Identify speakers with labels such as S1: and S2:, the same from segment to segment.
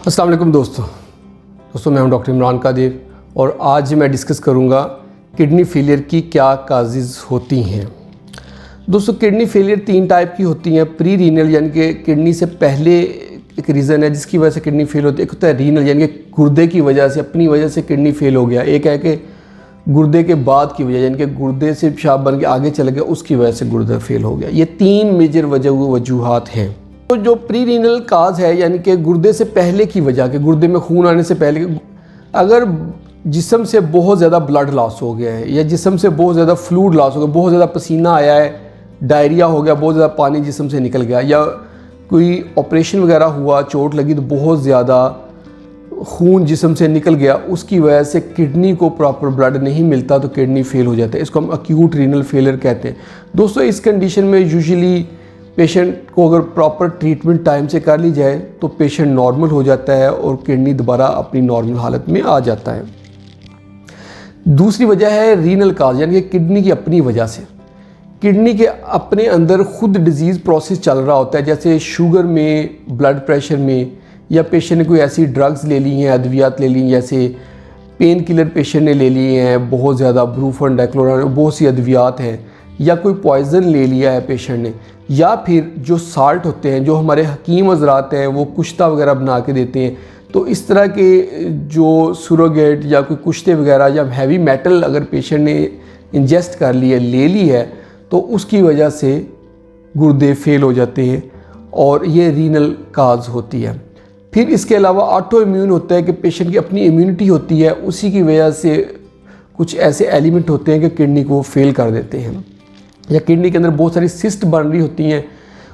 S1: अस्सलाम वालेकुम दोस्तों मैं हूं डॉक्टर इमरान कादिर और आज मैं डिस्कस करूंगा किडनी फेलियर की क्या काजेज़ होती हैं। दोस्तों किडनी फेलियर 3 टाइप की होती हैं। प्री रीनल यानी कि किडनी से पहले एक रीज़न है जिसकी वजह से किडनी फेल होती है। एक होता है रीनल यानी कि गुर्दे की वजह से, अपनी वजह से किडनी फेल हो गया। एक है कि गुर्दे के बाद की वजह यानी कि गुर्दे से पेशाब बन के आगे चला गया, उसकी वजह से गुर्दा फेल हो गया। ये 3 मेजर वजूहात हैं। तो जो प्री रीनल काज है यानी कि गुर्दे से पहले की वजह के गुर्दे में खून आने से पहले, अगर जिस्म से बहुत ज़्यादा ब्लड लॉस हो गया है या जिस्म से बहुत ज़्यादा फ्लूइड लॉस हो गया, बहुत ज़्यादा पसीना आया है, डायरिया हो गया, बहुत ज़्यादा पानी जिस्म से निकल गया, या कोई ऑपरेशन वगैरह हुआ, चोट लगी तो बहुत ज़्यादा खून जिस्म से निकल गया, उसकी वजह से किडनी को प्रॉपर ब्लड नहीं मिलता तो किडनी फेल हो जाता है। इसको हम अक्यूट रीनल फेलियर कहते हैं। दोस्तों इस कंडीशन में यूजुअली पेशेंट को अगर प्रॉपर ट्रीटमेंट टाइम से कर ली जाए तो पेशेंट नॉर्मल हो जाता है और किडनी दोबारा अपनी नॉर्मल हालत में आ जाता है। दूसरी वजह है रीनल काज यानी कि किडनी की अपनी वजह से। किडनी के अपने अंदर खुद डिजीज़ प्रोसेस चल रहा होता है, जैसे शुगर में, ब्लड प्रेशर में, या पेशेंट ने कोई ऐसी ड्रग्स ले ली हैं, अद्वियात ले ली, जैसे पेन किलर पेशेंट ने ले लिए हैं बहुत ज़्यादा, ब्रूफन, डाइक्लोरान, बहुत सी अद्वियात हैं, या कोई पॉइज़न ले लिया है पेशेंट ने, या फिर जो साल्ट होते हैं जो हमारे हकीम हज़रात हैं वो कुश्ता वगैरह बना के देते हैं। तो इस तरह के जो सुरोगेट या कोई कुश्ते वगैरह या हैवी मेटल अगर पेशेंट ने इंजेस्ट कर ली है, ले ली है, तो उसकी वजह से गुर्दे फेल हो जाते हैं और ये रीनल काज होती है। फिर इसके अलावा ऑटो इम्यून होता है कि पेशेंट की अपनी इम्यूनिटी होती है, उसी की वजह से कुछ ऐसे एलिमेंट होते हैं कि किडनी को फेल कर देते हैं, या किडनी के अंदर बहुत सारी सिस्ट बन रही होती हैं।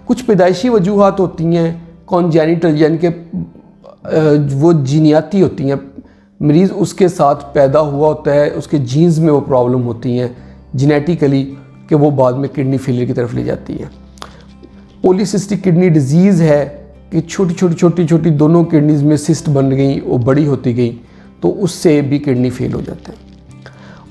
S1: कुछ पैदाइशी वजूहात होती हैं, कॉन्जेनिटल यानी कि वो जीनियाती होती हैं, मरीज़ उसके साथ पैदा हुआ होता है, उसके जीन्स में वो प्रॉब्लम होती हैं जेनेटिकली कि वो बाद में किडनी फेलियर की तरफ ले जाती है। पॉलीसिस्टिक किडनी डिजीज़ है कि छोटी दोनों किडनीज़ में सिस्ट बन गई, वो बड़ी होती गई, तो उससे भी किडनी फेल हो जाता है।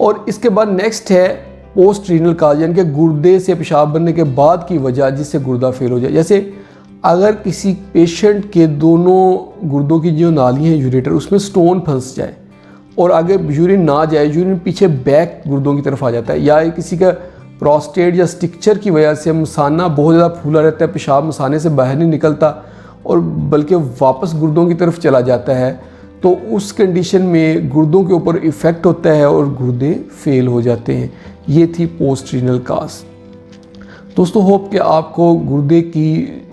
S1: और इसके बाद नेक्स्ट है पोस्ट रीनल काज यानी कि गुर्दे से पेशाब बनने के बाद की वजह जिससे गुर्दा फेल हो जाए। जैसे अगर किसी पेशेंट के दोनों गुर्दों की जो नालियाँ हैं यूरेटर, उसमें स्टोन फंस जाए और आगे यूरिन ना जाए, यूरिन पीछे बैक गुर्दों की तरफ आ जाता है, या किसी का प्रोस्टेट या स्टिक्चर की वजह से मसाना बहुत ज़्यादा फूला रहता है, पेशाब मसाने से बाहर नहीं निकलता और बल्कि वापस गुर्दों की तरफ चला जाता है, तो उस कंडीशन में गुर्दों के ऊपर इफ़ेक्ट होता है और गुर्दे फेल हो जाते हैं। ये थी पोस्ट रीनल काज। दोस्तों होप कि आपको गुर्दे की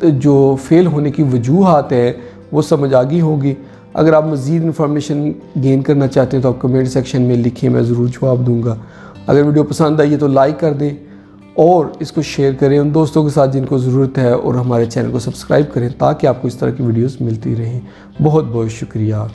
S1: जो फेल होने की वजूहात है वो समझ आ गई होगी। अगर आप मज़ीद इन्फॉर्मेशन गेन करना चाहते हैं तो आप कमेंट सेक्शन में लिखिए, मैं ज़रूर जवाब दूंगा। अगर वीडियो पसंद आई है तो लाइक कर दें और इसको शेयर करें उन दोस्तों के साथ जिनको ज़रूरत है, और हमारे चैनल को सब्सक्राइब करें ताकि आपको इस तरह की वीडियोस मिलती रहें। बहुत बहुत शुक्रिया।